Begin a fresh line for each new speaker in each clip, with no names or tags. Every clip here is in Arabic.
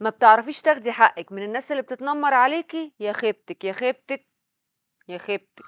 ما بتعرفيش تاخدي حقِّك من الناس اللي بتتنمر عليكِ، يا خيبتِك، يا خيبتِك، يا خيبتِك.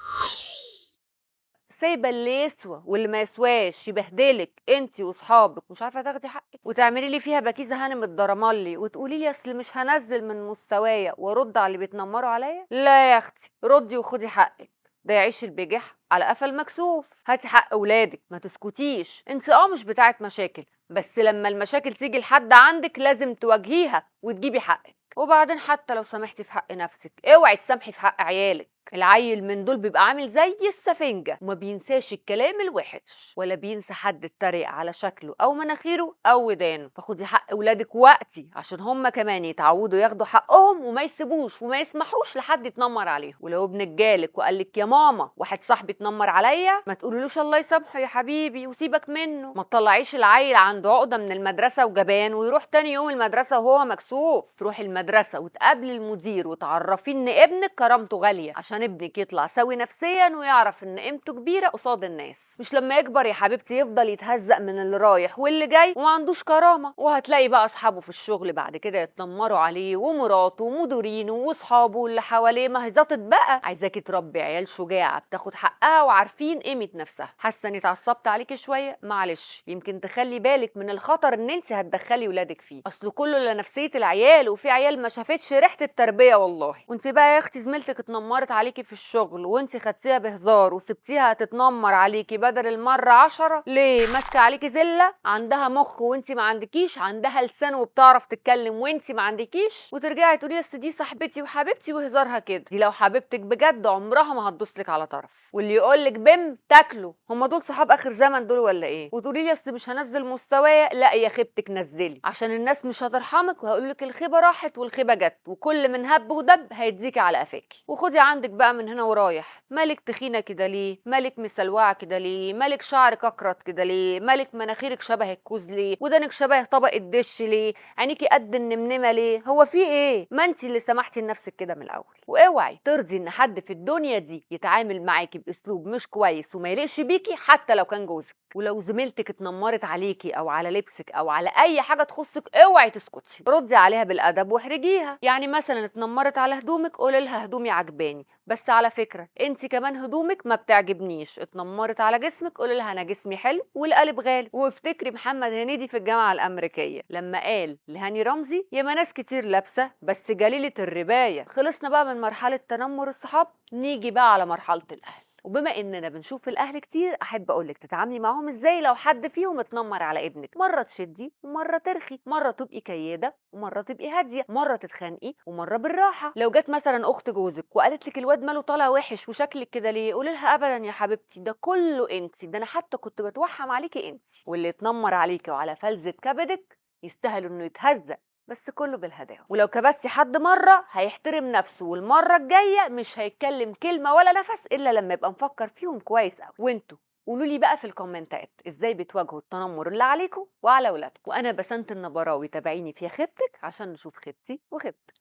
سايبة اللي يسوى واللي ما يسواش يبهدلِك أنتِ وصحابِك ومش عارفة تاخدي حقِّك، وتعملي لي فيها بكيزة هانم الدرمالي وتقولي لي أصل مش هانزّل من مستوايا وأرُد على اللي بيتنمروا عليَّ؟ لا يا أختي، ردي وخدي حقِّك، ده يعيش البجح على قفا المكسوف. هاتي حق ولادِك، ما تسكتيش. أنتِ مش بتاعة مشاكل، بس لمّا المشاكل تيجي لحد عندِك لازم تواجهيها وتجيبي حقِّك. وبعدين حتى لو سامحتِ في حق نفسِك، اوعي تسامحي في حق عيالِك. العيل من دول بيبقى عامل زي السفنجة وما بينساش الكلام الوحش ولا بينسى حد اتريق على شكله او مناخيره او ودانه. فخدي حق ولادك وقتي عشان هم كمان يتعودوا ياخدوا حقهم وما يسيبوش وما يسمحوش لحد يتنمر عليهم. ولو ابنك جالك وقالك يا ماما واحد صاحبي اتنمر عليا، ما تقوليلوش الله يسامحه يا حبيبي وسيبك منه. ما تطلعيش العيل عنده عقده من المدرسه وجبان ويروح تاني يوم المدرسه وهو مكسوف. تروحي المدرسه وتقابلي المدير وتعرفيه ان ابنك كرامته غاليه عشان ابنك يطلع سوي نفسيا ويعرف ان قيمته كبيره قصاد الناس، مش لما يكبر يا حبيبتي يفضل يتهزق من اللي رايح واللي جاي وما عندوش كرامه. وهتلاقي بقى اصحابه في الشغل بعد كده يتنمروا عليه ومراته ومديرينه واصحابه واللي حواليه. ما هي زاطت بقى. عايزاكي تربي عيال شجاعه بتاخد حقها وعارفين قيمه نفسها. حاسه اني اتعصبت عليكي شويه؟ معلش، يمكن تخلي بالك من الخطر ان انت هتدخلي ولادك فيه. اصل كله لنفسيه العيال، وفي عيال ما شافتش ريحه التربيه والله. وانت بقى يا اختي زميلتك اتنمرت عليكي في الشغل وانت خدتيها بهزار وسبتيها تتنمر عليكي بدل المره 10 ليه؟ ماسكه عليكي زله؟ عندها مخ وانت ما عندكيش، عندها لسان وبتعرف تتكلم وانت ما عندكيش، وترجعي تقولي اصل دي صاحبتي وحبيبتي وهزارها كده. دي لو حبيبتك بجد عمرها ما هتدوسلك على طرف. واللي يقولك بم تاكله. هم دول صحاب اخر زمن دول ولا ايه؟ وتقولي لي اصل مش هنزل مستوايا. لا يا خيبتك نزلي، عشان الناس مش هترحمك وهيقولك الخيبه راحت والخيبه جت، وكل من هب ودب هيديكي على قفاكي. وخدي عندك بقى من هنا ورايح، مالك تخينه كده ليه؟ مالك مسلوعه كده ليه؟ مالك شعرك اكرت كده ليه؟ مالك مناخيرك شبه الكوز ليه؟ ودانك شبه طبق الدش ليه؟ عينيكي قد النمنمه ليه؟ هو في ايه؟ ما انت اللي سمحتي لنفسك كده من الاول. واوعي ترضي ان حد في الدنيا دي يتعامل معاكي باسلوب مش كويس وما يليقش بيكي حتى لو كان جوزك. ولو زميلتك اتنمرت عليكي او على لبسك او على اي حاجه تخصك، اوعي تسكتي، ردي عليها بالادب واحرجيها. يعني مثلا اتنمرت على هدومك، قولي لها هدومي عجباني بس على فكره انت كمان هدومك ما بتعجبنيش. اتنمرت على جسمك، قولي لها انا جسمي حلو والقالب غالي. وافتكري محمد هنيدي في الجامعه الامريكيه لما قال لهاني رمزي يا ما ناس كتير لابسه بس جليله الربايه. خلصنا بقى من مرحله تنمر الصحاب، نيجي بقى على مرحله الاهل. وبما اننا بنشوف الاهل كتير، احب اقولك تتعاملي معاهم ازاي لو حد فيهم اتنمر على ابنك. مره تشدي ومره ترخي، مره تبقي كياده ومره تبقي هاديه، مره تتخانقي ومره بالراحه. لو جت مثلا اخت جوزك وقالت لك الواد ماله طالع وحش وشكلك كده ليه، قولي لها ابدا يا حبيبتي ده كله انت، ده انا حتى كنت بتوحم عليكي انت. واللي اتنمر عليكي وعلى فلذة كبدك يستاهل انه يتهزق، بس كله بالهداوه. ولو كبستي حد مره هيحترم نفسه، والمره الجايه مش هيتكلم كلمه ولا نفس الا لما يبقى مفكر فيهم كويس قوي. وانتوا قولوا لي بقى في الكومنتات ازاي بتواجهوا التنمر اللي عليكم وعلى اولادكم. وانا بسنت النبراوي، تابعيني في خيبتك عشان نشوف خيبتي وخيبتك.